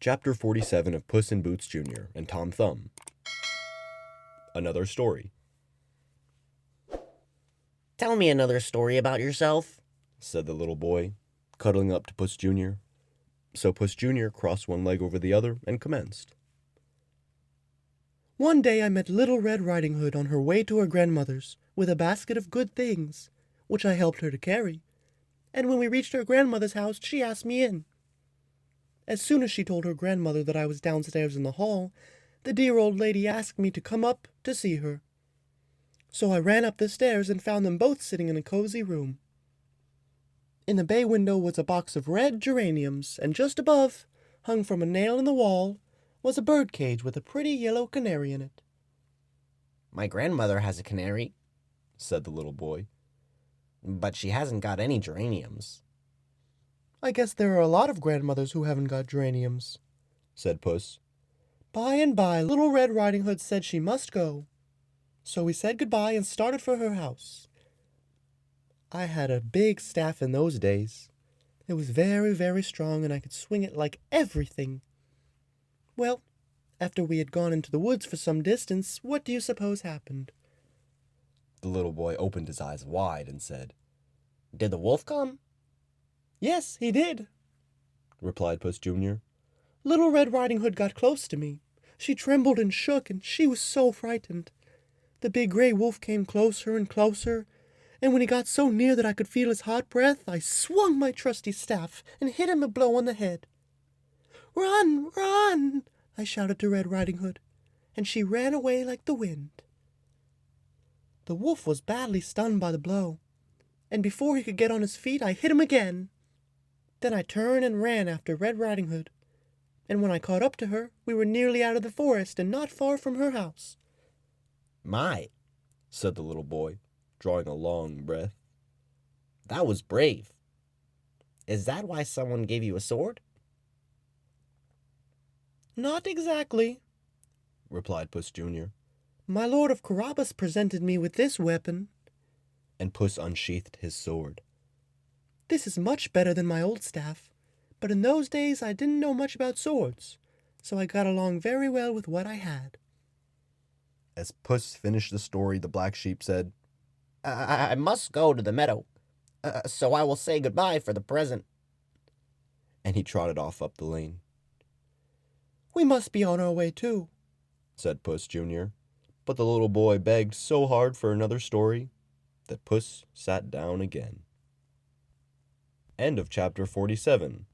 Chapter 47 of Puss in Boots Jr. and Tom Thumb. Another story. "Tell me another story about yourself," said the little boy, cuddling up to Puss Jr. So Puss Jr. crossed one leg over the other and commenced. "One day I met Little Red Riding Hood on her way to her grandmother's with a basket of good things, which I helped her to carry, and when we reached her grandmother's house she asked me in. As soon as she told her grandmother that I was downstairs in the hall, the dear old lady asked me to come up to see her. So I ran up the stairs and found them both sitting in a cozy room. In the bay window was a box of red geraniums, and just above, hung from a nail in the wall, was a bird cage with a pretty yellow canary in it. "My grandmother has a canary," said the little boy, "but she hasn't got any geraniums." "I guess there are a lot of grandmothers who haven't got geraniums," said Puss. By and by, Little Red Riding Hood said she must go. So we said goodbye and started for her house. I had a big staff in those days. It was very, very strong, and I could swing it like everything. Well, after we had gone into the woods for some distance, what do you suppose happened? The little boy opened his eyes wide and said, "Did the wolf come?" "Yes, he did," replied Puss Jr. "Little Red Riding Hood got close to me. She trembled and shook, and she was so frightened. The big gray wolf came closer and closer, and when he got so near that I could feel his hot breath, I swung my trusty staff and hit him a blow on the head. 'Run, run!' I shouted to Red Riding Hood, and she ran away like the wind. The wolf was badly stunned by the blow, and before he could get on his feet, I hit him again. Then I turned and ran after Red Riding Hood, and when I caught up to her, we were nearly out of the forest and not far from her house." "My," said the little boy, drawing a long breath. "that was brave. Is that why someone gave you a sword?" "Not exactly," replied Puss Jr. "My Lord of Carabas presented me with this weapon." And Puss unsheathed his sword. "This is much better than my old staff, but in those days I didn't know much about swords, so I got along very well with what I had." As Puss finished the story, the black sheep said, I must go to the meadow, so I will say goodbye for the present." and he trotted off up the lane. "We must be on our way too," said Puss Jr., but the little boy begged so hard for another story that Puss sat down again. End of chapter 47.